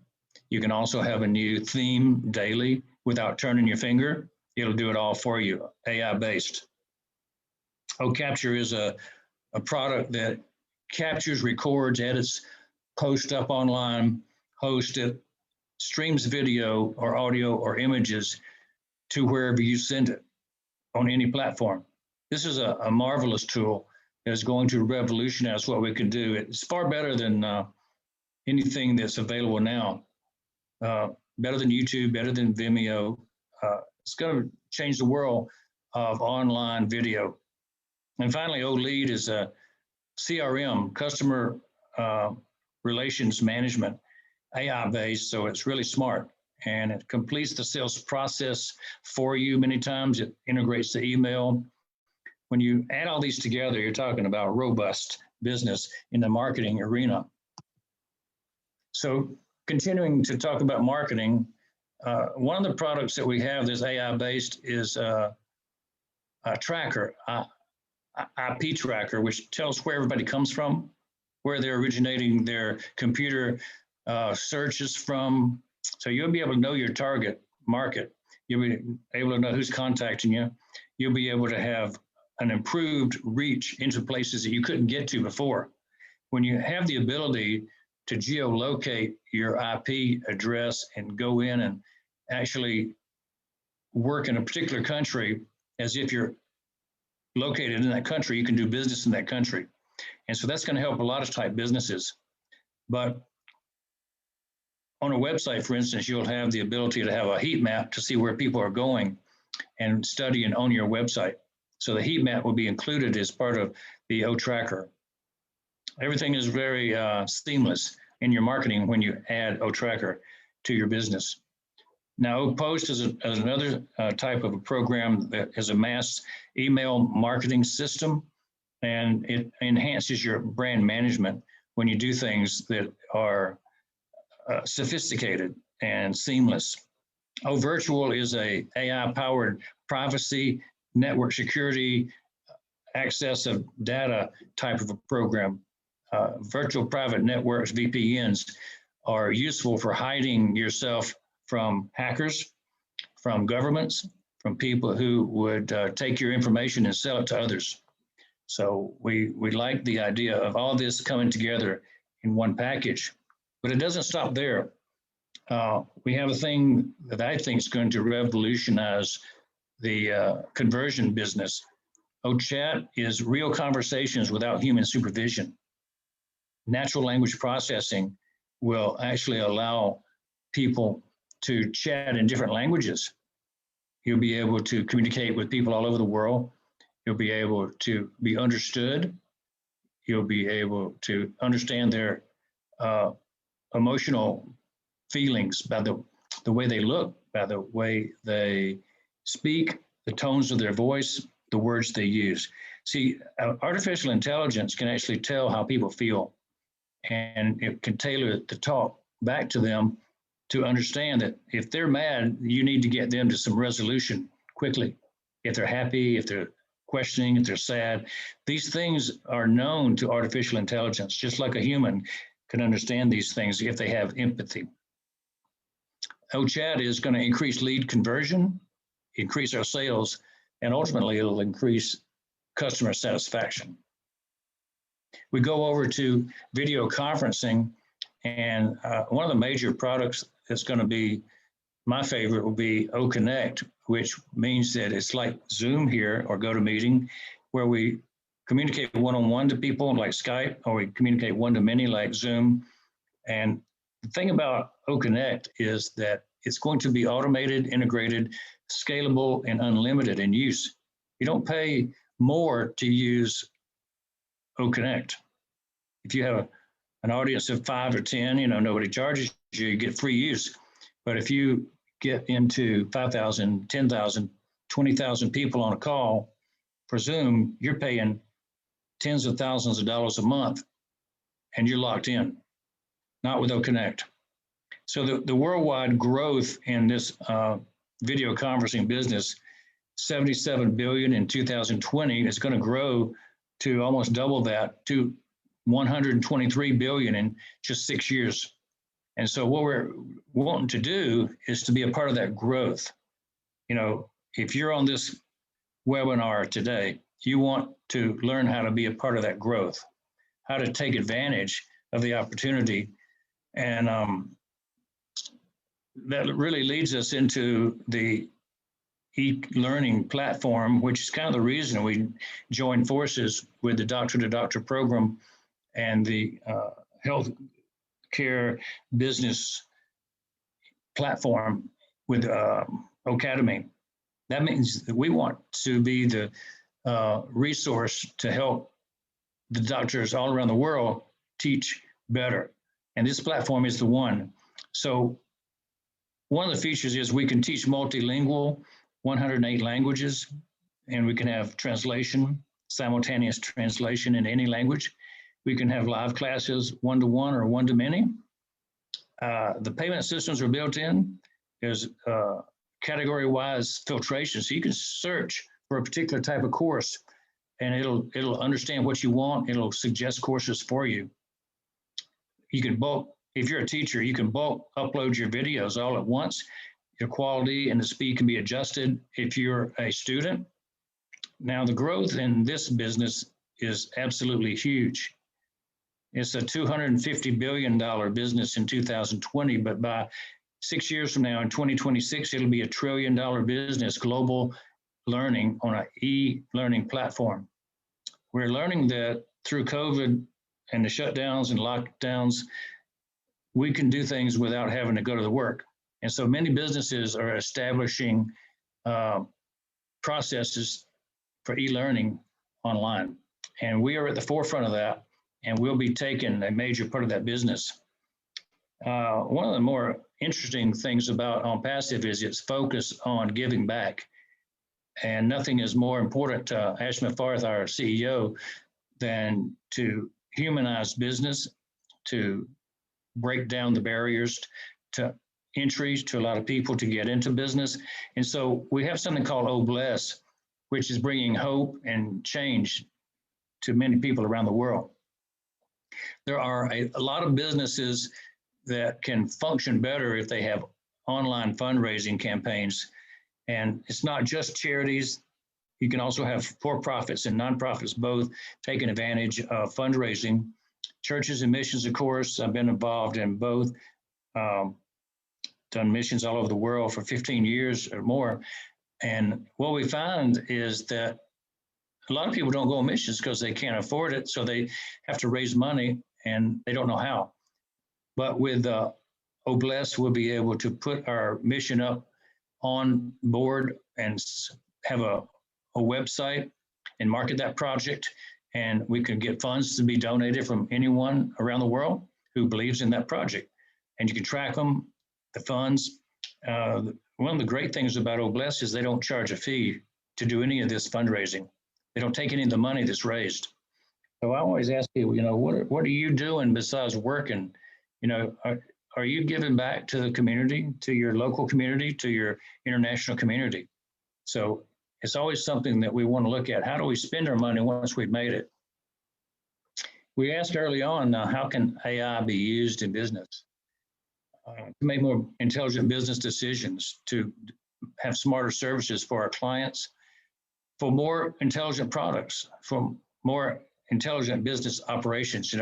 You can also have a new theme daily without turning your finger. It'll do it all for you, AI-based. OCapture is a product that captures, records, edits, posts up online, hosts it, streams video or audio or images to wherever you send it on any platform. This is a marvelous tool that is going to revolutionize what we can do. It's far better than anything that's available now. Better than YouTube, better than Vimeo. It's going to change the world of online video. And finally, OLEAD is a CRM, customer relations management, AI-based, so it's really smart. And it completes the sales process for you many times. It integrates the email. When you add all these together, you're talking about robust business in the marketing arena. So continuing to talk about marketing, one of the products that we have that's AI-based is a tracker, IP tracker, which tells where everybody comes from, where they're originating their computer searches from. So you'll be able to know your target market. You'll be able to know who's contacting you. You'll be able to have an improved reach into places that you couldn't get to before. When you have the ability to geolocate your IP address and go in and actually work in a particular country as if you're located in that country, you can do business in that country. And so that's going to help a lot of type businesses. But on a website, for instance, you'll have the ability to have a heat map to see where people are going and studying on your website. So the heat map will be included as part of the O Tracker. Everything is very seamless in your marketing when you add O Tracker to your business. Now, O Post is another type of a program that is a mass email marketing system, and it enhances your brand management when you do things that are sophisticated and seamless. O Virtual is a AI-powered privacy, network security, access of data type of a program. Virtual private networks, VPNs, are useful for hiding yourself from hackers, from governments, from people who would take your information and sell it to others. So we like the idea of all this coming together in one package, but it doesn't stop there. We have a thing that I think is going to revolutionize the conversion business. OChat is real conversations without human supervision. Natural language processing will actually allow people to chat in different languages. You'll be able to communicate with people all over the world. You'll be able to be understood. You'll be able to understand their emotional feelings by the way they look, by the way they speak, the tones of their voice, the words they use. See, artificial intelligence can actually tell how people feel, and it can tailor the talk back to them to understand that if they're mad, you need to get them to some resolution quickly. If they're happy, if they're questioning, if they're sad, these things are known to artificial intelligence, just like a human can understand these things if they have empathy. OChat is going to increase lead conversion, increase our sales, and ultimately it'll increase customer satisfaction. We go over to video conferencing, and one of the major products that's going to be my favorite will be OConnect, which means that it's like Zoom here or GoToMeeting, where we communicate one-on-one to people like Skype, or we communicate one-to-many like Zoom. And the thing about OConnect is that it's going to be automated, integrated, scalable, and unlimited in use. You don't pay more to use OConnect. If you have an audience of 5 or 10, nobody charges you, you get free use. But if you get into 5,000, 10,000, 20,000 people on a call for Zoom, you're paying tens of thousands of dollars a month, and you're locked in, not with OConnect. So the worldwide growth in this video conferencing business, 77 billion in 2020, is going to grow to almost double that, to 123 billion in just 6 years. And so what we're wanting to do is to be a part of that growth. If you're on this webinar today, you want to learn how to be a part of that growth, how to take advantage of the opportunity. And that really leads us into the e-learning platform, which is kind of the reason we joined forces with the Doctor to Doctor program and the health healthcare business platform with Academy. That means that we want to be the resource to help the doctors all around the world teach better. And this platform is the one. So one of the features is we can teach multilingual, 108 languages, and we can have translation, simultaneous translation in any language. We can have live classes, one-to-one or one-to-many. The payment systems are built in. There's category-wise filtration, so you can search for a particular type of course, and it'll understand what you want. It'll suggest courses for you. You can bulk, if you're a teacher, you can bulk upload your videos all at once. Your quality and the speed can be adjusted if you're a student. Now, the growth in this business is absolutely huge. It's a $250 billion business in 2020, but by 6 years from now, in 2026, it'll be $1 trillion business, global learning on an e-learning platform. We're learning that through COVID and the shutdowns and lockdowns, we can do things without having to go to the work. And so many businesses are establishing processes for e-learning online. And we are at the forefront of that, and we'll be taking a major part of that business. One of the more interesting things about OnPassive is its focus on giving back. And nothing is more important to Ash Mufareh, our CEO, than to humanize business, to break down the barriers to entry to a lot of people to get into business. And so we have something called Oh Bless, which is bringing hope and change to many people around the world. There are a lot of businesses that can function better if they have online fundraising campaigns. And it's not just charities. You can also have for-profits and nonprofits both taking advantage of fundraising. Churches and missions, of course, I've been involved in both, done missions all over the world for 15 years or more. And what we find is that a lot of people don't go on missions because they can't afford it. So they have to raise money and they don't know how. But with Oh Bless, we'll be able to put our mission up on board and have a website and market that project. And we can get funds to be donated from anyone around the world who believes in that project. And you can track them, the funds. One of the great things about Oh Bless is they don't charge a fee to do any of this fundraising. They don't take any of the money that's raised. So I always ask people, what are you doing besides working? Are you giving back to the community, to your local community, to your international community? So it's always something that we want to look at. How do we spend our money once we've made it? We asked early on, how can AI be used in business? To make more intelligent business decisions, to have smarter services for our clients, for more intelligent products, for more intelligent business operations.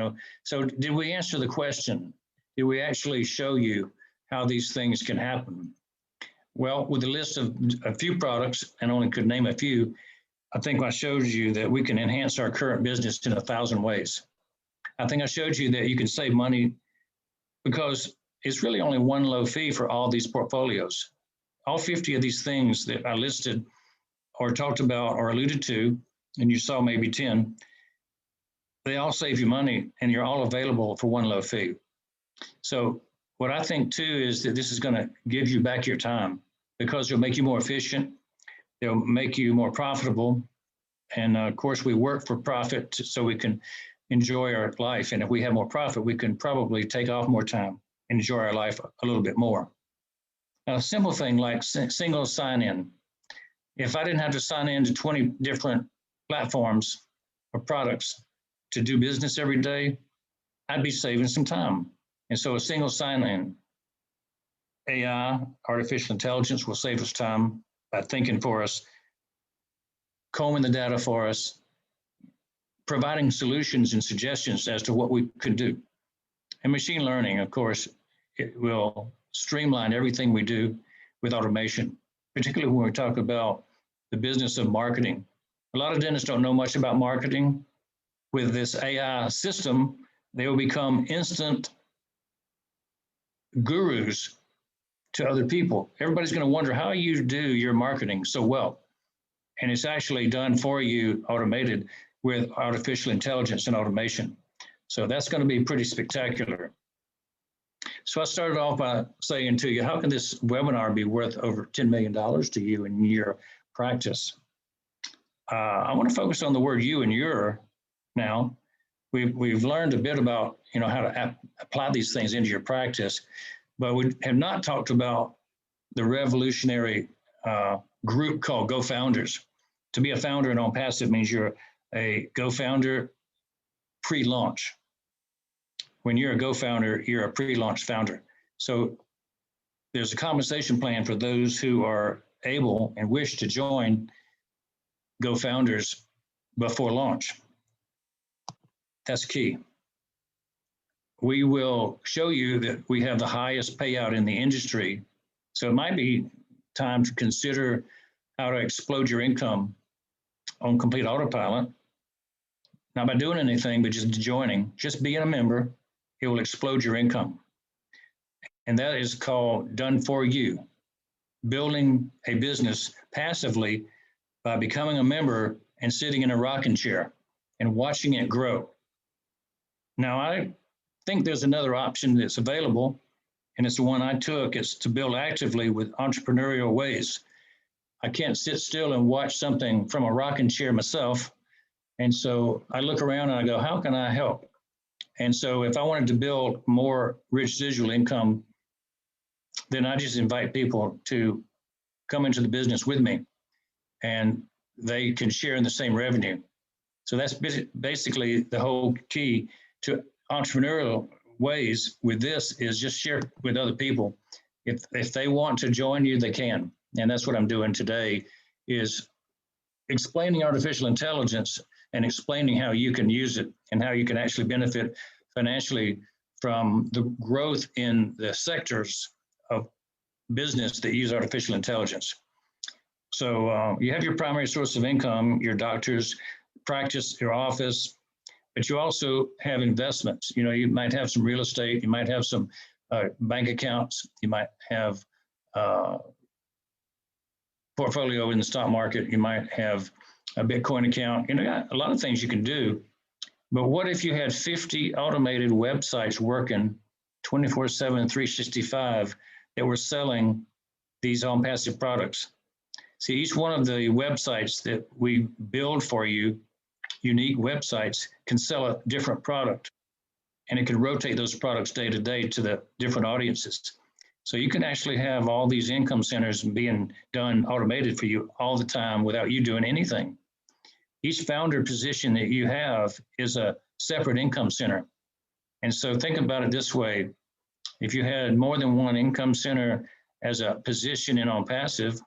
So did we answer the question? Did we actually show you how these things can happen? Well, with a list of a few products, and only could name a few, I think I showed you that we can enhance our current business in 1,000 ways. I think I showed you that you can save money because it's really only one low fee for all these portfolios. All 50 of these things that I listed or talked about or alluded to, and you saw maybe 10, they all save you money and you're all available for one low fee. So what I think too is that this is going to give you back your time because it'll make you more efficient. They'll make you more profitable. And of course, we work for profit so we can enjoy our life. And if we have more profit, we can probably take off more time and enjoy our life a little bit more. Now, a simple thing like single sign-in. If I didn't have to sign in to 20 different platforms or products to do business every day, I'd be saving some time. And so a single sign-in, AI, artificial intelligence will save us time by thinking for us, combing the data for us, providing solutions and suggestions as to what we could do. And machine learning, of course, it will streamline everything we do with automation, particularly when we talk about the business of marketing. A lot of dentists don't know much about marketing. With this AI system, they will become instant gurus to other people. Everybody's going to wonder how you do your marketing so well. And it's actually done for you, automated with artificial intelligence and automation. So that's going to be pretty spectacular. So I started off by saying to you, how can this webinar be worth over $10 million to you in your practice? I want to focus on the word you and your now. We've learned a bit about, how to apply these things into your practice, but we have not talked about the revolutionary group called GoFounders. To be a founder in OnPassive means you're a GoFounder pre-launch. When you're a GoFounder, you're a pre-launch founder. So there's a compensation plan for those who are able and wish to join GoFounders before launch. That's key. We will show you that we have the highest payout in the industry. So it might be time to consider how to explode your income on complete autopilot. Not by doing anything, but just joining, just being a member, it will explode your income. And that is called done for you. Building a business passively by becoming a member and sitting in a rocking chair and watching it grow. Now, I think there's another option that's available, and it's the one I took. It's to build actively with entrepreneurial ways. I can't sit still and watch something from a rocking chair myself. And so I look around and I go, how can I help? And so if I wanted to build more residual income, then I just invite people to come into the business with me, and they can share in the same revenue. So that's basically the whole key to entrepreneurial ways with this, is just share with other people. If they want to join you, they can. And that's what I'm doing today, is explaining artificial intelligence and explaining how you can use it and how you can actually benefit financially from the growth in the sectors of business that use artificial intelligence. So you have your primary source of income, your doctor's practice, your office, but you also have investments. You might have some real estate, you might have some bank accounts, you might have portfolio in the stock market, you might have a Bitcoin account. A lot of things you can do. But what if you had 50 automated websites working 24/7, 365 that were selling these OnPassive products? See, each one of the websites that we build for you, unique websites, can sell a different product, and it can rotate those products day to day to the different audiences. So you can actually have all these income centers being done automated for you all the time without you doing anything. Each founder position that you have is a separate income center. And so think about it this way. If you had more than one income center as a position in OnPassive,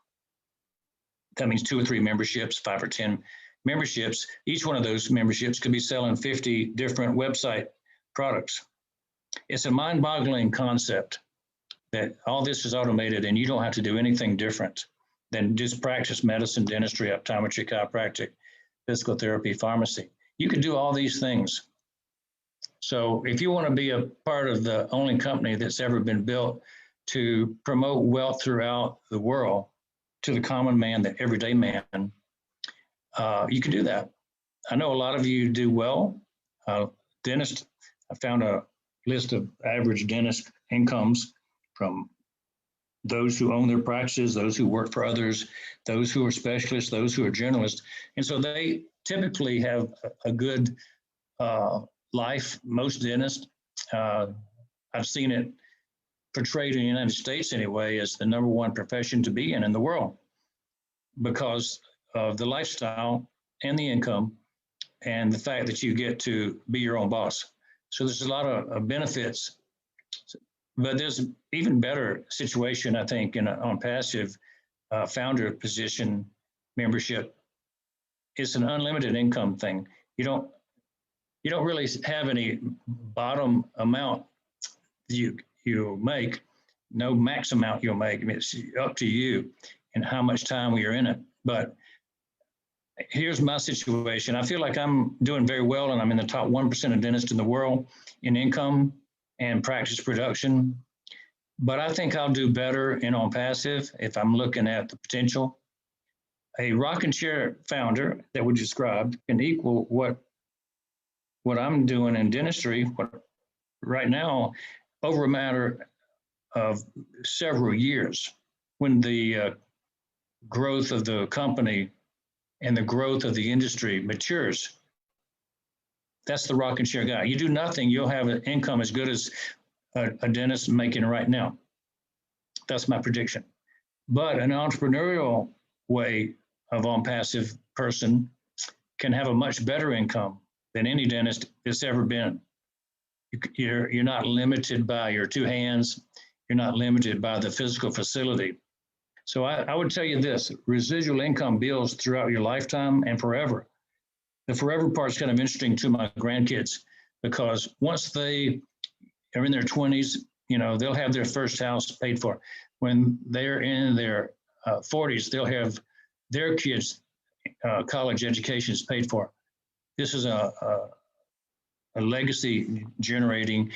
that means 2 or 3 memberships, 5 or 10 memberships. Each one of those memberships could be selling 50 different website products. It's a mind-boggling concept that all this is automated and you don't have to do anything different than just practice medicine, dentistry, optometry, chiropractic, physical therapy, pharmacy. You can do all these things. So if you want to be a part of the only company that's ever been built to promote wealth throughout the world to the common man, the everyday man, you can do that. I know a lot of you do well. Dentist, I found a list of average dentist incomes from those who own their practices, those who work for others, those who are specialists, those who are generalists. And so they typically have a good life. Most dentists, I've seen it portrayed in the United States anyway as the #1 profession to be in the world because of the lifestyle and the income and the fact that you get to be your own boss. So there's a lot of benefits. But there's an even better situation, I think, in OnPassive founder position membership. It's an unlimited income thing. You don't really have any bottom amount you make, no max amount you'll make. I mean, it's up to you and how much time you're in it. But here's my situation. I feel like I'm doing very well, and I'm in the top 1% of dentists in the world in income and practice production. but I think I'll do better in OnPassive if I'm looking at the potential. A rocking chair founder that we described can equal what I'm doing in dentistry right now over a matter of several years, when the growth of the company and the growth of the industry matures. That's the rocking chair guy. You do nothing, you'll have an income as good as a dentist making right now. That's my prediction. But an entrepreneurial way of OnPassive person can have a much better income than any dentist that's ever been. You're not limited by your two hands. You're not limited by the physical facility. So I would tell you this: residual income builds throughout your lifetime and forever. The forever part is kind of interesting to my grandkids, because once they are in their 20s, they'll have their first house paid for. When they're in their 40s, they'll have their kids' college educations paid for. This is a legacy generating,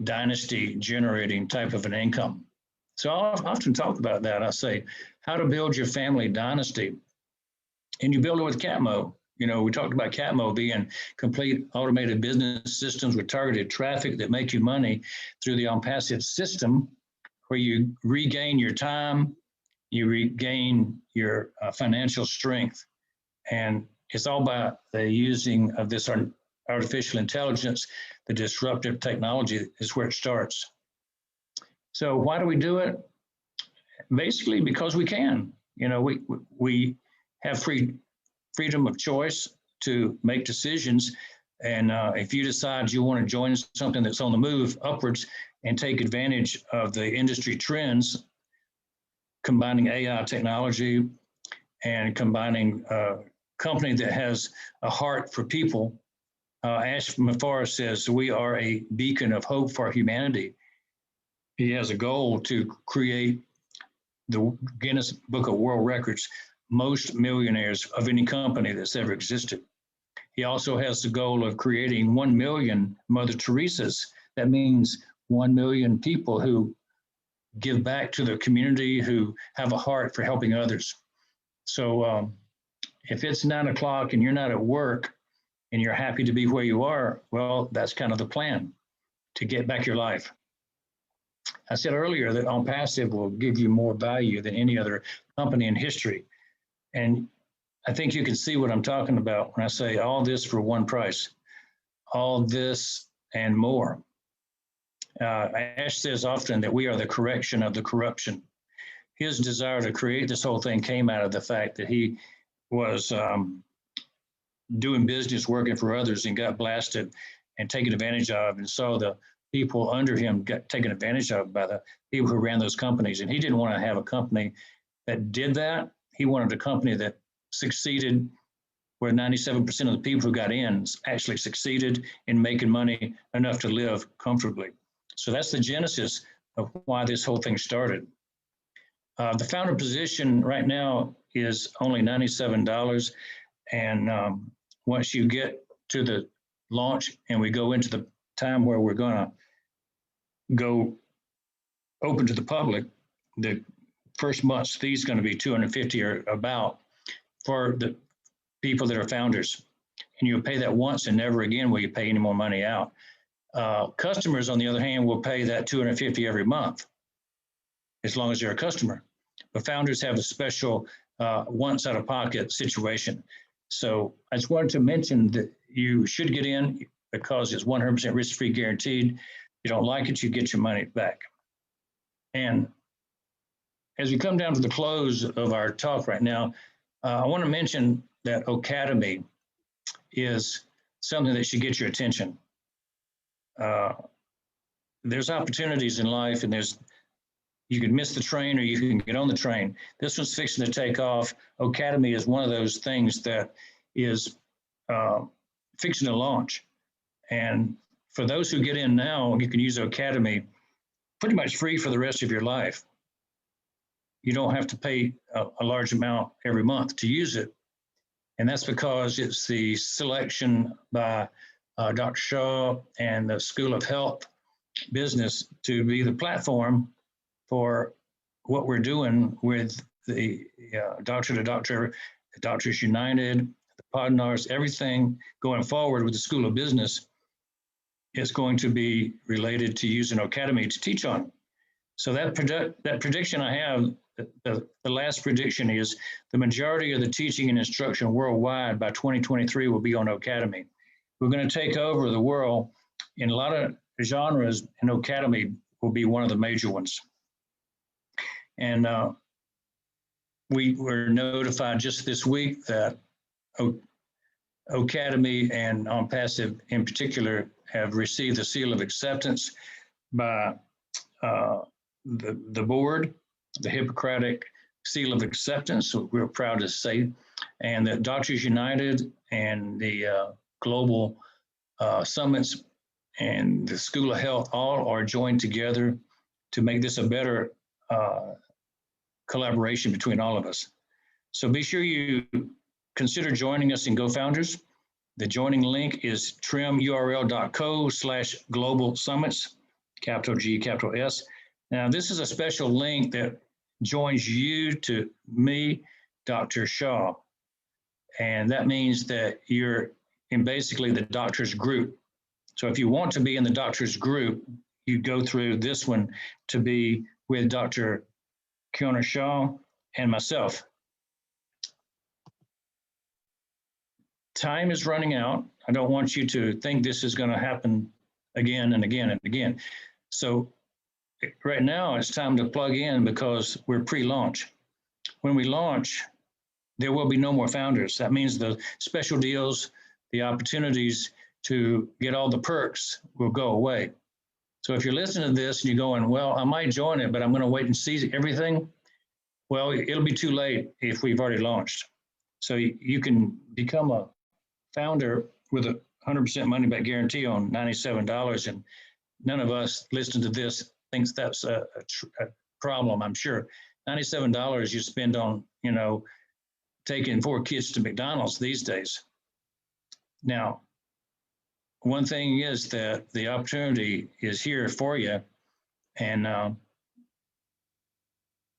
dynasty generating type of an income. So I often talk about that. I say, how to build your family dynasty. And you build it with CATMO. We talked about CATMO being complete automated business systems with targeted traffic that make you money through the OnPassive system, where you regain your time, you regain your financial strength. And it's all about the using of this artificial intelligence. The disruptive technology is where it starts. So why do we do it? Basically, because we can. We have freedom of choice to make decisions. And if you decide you want to join something that's on the move upwards and take advantage of the industry trends, combining AI technology and combining a company that has a heart for people, Ash Mufareh says, we are a beacon of hope for humanity. He has a goal to create the Guinness Book of World Records, most millionaires of any company that's ever existed. He also has the goal of creating 1 million Mother Teresas. That means 1 million people who give back to their community, who have a heart for helping others. So if it's 9 o'clock and you're not at work and you're happy to be where you are, well, that's kind of the plan to get back your life. I said earlier that OnPassive will give you more value than any other company in history. And I think you can see what I'm talking about when I say all this for one price, all this and more. Ash says often that we are the correction of the corruption. His desire to create this whole thing came out of the fact that he was doing business, working for others, and got blasted and taken advantage of, and saw the people under him get taken advantage of by the people who ran those companies. And he didn't want to have a company that did that. He wanted a company that succeeded, where 97% of the people who got in actually succeeded in making money enough to live comfortably. So that's the genesis of why this whole thing started. The founder position right now is only $97. And once you get to the launch and we go into the time where we're going to go open to the public, the first month's fee is going to be $250 or about for the people that are founders. And you'll pay that once and never again will you pay any more money out. Customers, on the other hand, will pay that $250 every month, as long as they're a customer. But founders have a special once out of pocket situation. So I just wanted to mention that you should get in because it's 100% risk-free guaranteed. If you don't like it, you get your money back. And as we come down to the close of our talk right now, I want to mention that Academy is something that should get your attention. There's opportunities in life, and you can miss the train or you can get on the train. This one's fixing to take off. Academy is one of those things that is fixing to launch. And for those who get in now, you can use Academy pretty much free for the rest of your life. You don't have to pay a large amount every month to use it. And that's because it's the selection by Dr. Shaw and the School of Health business to be the platform for what we're doing with the Doctor to Doctor, the Doctors United, the Podnars, everything going forward with the School of Business is going to be related to using Academy to teach on. So that prediction I have, the last prediction is the majority of the teaching and instruction worldwide by 2023 will be on Academy. We're going to take over the world in a lot of genres, and Academy will be one of the major ones. And we were notified just this week that Academy and OnPassive in particular have received the seal of acceptance by the board, the Hippocratic seal of acceptance, so we're proud to say, and that Doctors United and the global summits and the School of Health all are joined together to make this a better collaboration between all of us. So be sure you consider joining us in GoFounders. The joining link is trimurl.co/global summits, capital G, capital S. Now, this is a special link that joins you to me, Dr. Shaw. And that means that you're in basically the doctor's group. So if you want to be in the doctor's group, you go through this one to be with Dr. Kiona Shaw and myself. Time is running out. I don't want you to think this is going to happen again and again and again. So right now it's time to plug in because we're pre-launch. When we launch, there will be no more founders. That means the special deals, the opportunities to get all the perks will go away. So if you're listening to this and you're going, well, I might join it, but I'm going to wait and see everything. Well, it'll be too late if we've already launched. So you can become a founder with a 100% money back guarantee on $97. And none of us listening to this thinks that's a problem, I'm sure. $97 you spend on, taking 4 kids to McDonald's these days. Now, one thing is that the opportunity is here for you. And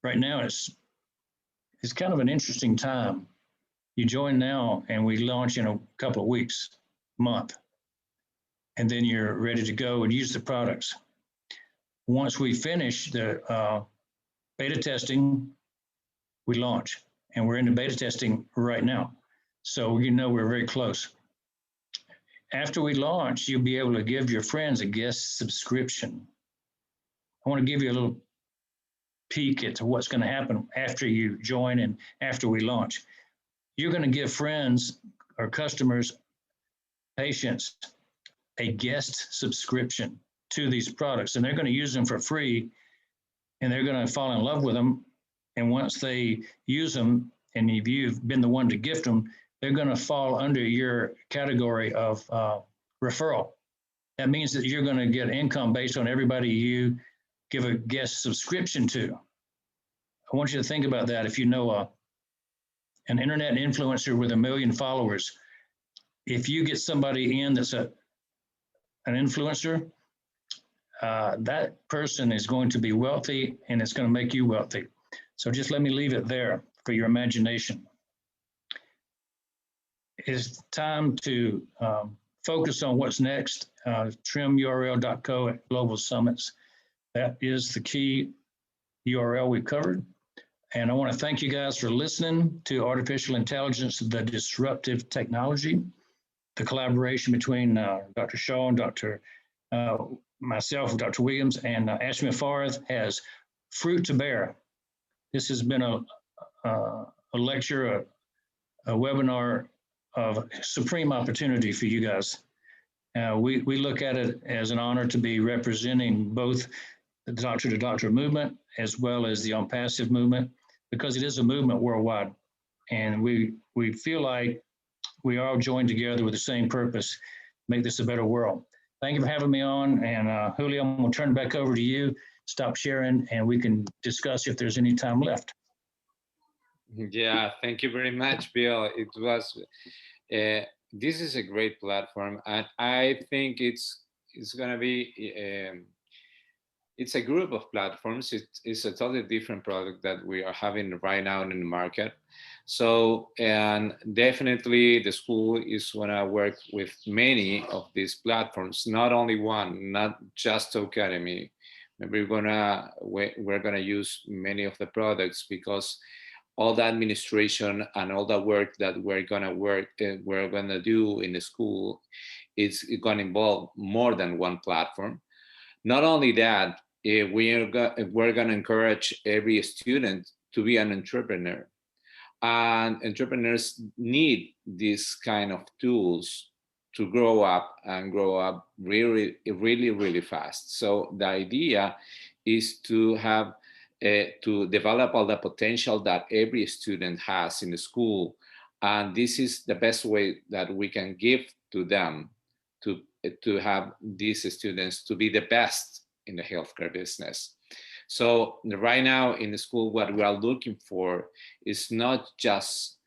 right now it's kind of an interesting time. You join now and we launch in a couple of weeks, month, and then you're ready to go and use the products. Once we finish the beta testing, we launch, and we're in the beta testing right now. So we're very close. After we launch, you'll be able to give your friends a guest subscription. I want to give you a little peek at what's going to happen after you join and after we launch. You're going to give friends or customers, patients, a guest subscription to these products, and they're going to use them for free, and they're going to fall in love with them. And once they use them, and if you've been the one to gift them, they're going to fall under your category of referral. That means that you're going to get income based on everybody you give a guest subscription to. I want you to think about that. If you know an internet influencer with 1 million followers, if you get somebody in that's an influencer, that person is going to be wealthy, and it's going to make you wealthy. So just let me leave it there for your imagination. It's time to focus on what's next. trimurl.co at Global Summits. That is the key URL we covered. And I want to thank you guys for listening to Artificial Intelligence, the Disruptive Technology, the collaboration between Dr. Shaw and myself, Dr. Williams, and Ash Mufareh has fruit to bear. This has been a lecture, a webinar of supreme opportunity for you guys. We look at it as an honor to be representing both the doctor-to-doctor movement as well as the OnPassive movement, because it is a movement worldwide. And we feel like we are all joined together with the same purpose, make this a better world. Thank you for having me on. And Julio, I'm going to turn it back over to you. Stop sharing, and we can discuss if there's any time left. Yeah, thank you very much, Bill. It was, this is a great platform, and I think it's going to be It's a group of platforms. It's a totally different product that we are having right now in the market. So, and definitely the school is gonna work with many of these platforms, not only one, not just Academy. Maybe we're gonna use many of the products because all the administration and all the work that we're gonna do in the school is gonna involve more than one platform. Not only that, we're going to encourage every student to be an entrepreneur. And entrepreneurs need these kind of tools to grow up and grow up really, really, really fast. So the idea is to have to develop all the potential that every student has in the school. And this is the best way that we can give to them to have these students to be the best in the healthcare business. So right now in the school, what we are looking for is not just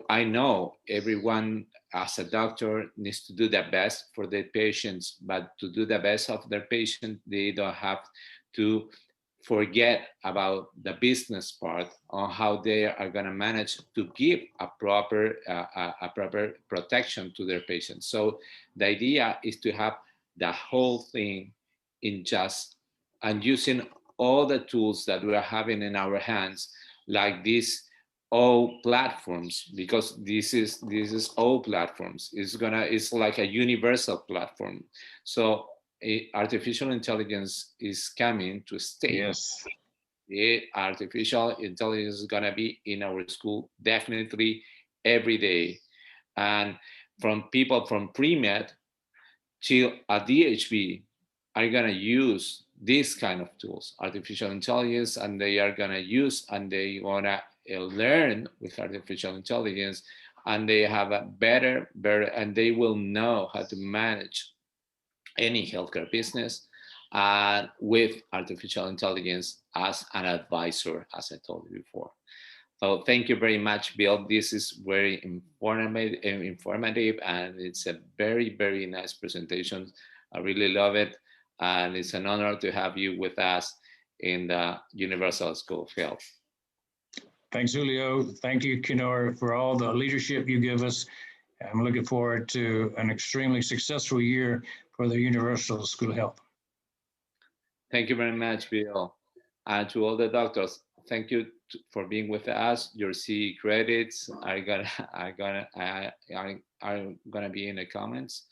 I know everyone as a doctor needs to do the best for their patients, but to do the best of their patient, they don't have to forget about the business part on how they are going to manage to give a proper protection to their patients. So the idea is to have the whole thing in just and using all the tools that we are having in our hands, like these all platforms, because this is all platforms. It's like a universal platform. So artificial intelligence is coming to stay. Yes. Artificial intelligence is going to be in our school definitely every day. And from people from pre-med till a DHB are going to use these kind of tools, artificial intelligence, and they are going to use and they want to learn with artificial intelligence, and they have a better, and they will know how to manage any healthcare business with artificial intelligence as an advisor, as I told you before. So thank you very much, Bill. This is very informative, and it's a very, very nice presentation. I really love it, and it's an honor to have you with us in the Universal School of Health. Thanks, Julio. Thank you, Kenor, for all the leadership you give us. I'm looking forward to an extremely successful year for the Universal School of Health. Thank you very much, Bill. And to all the doctors, thank you for being with us. Your CE credits are gonna be in the comments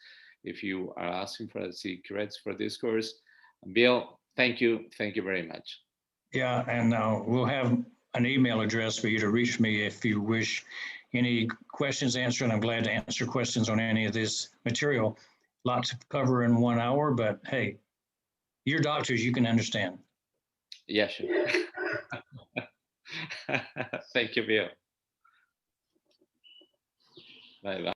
if you are asking for the CE credits for this course. Bill, thank you very much. Yeah, and we'll have an email address for you to reach me if you wish any questions answered. I'm glad to answer questions on any of this material. Lot to cover in 1 hour, but hey, you're doctors, you can understand. Yeah, sure. Thank you, Bill. Bye-bye.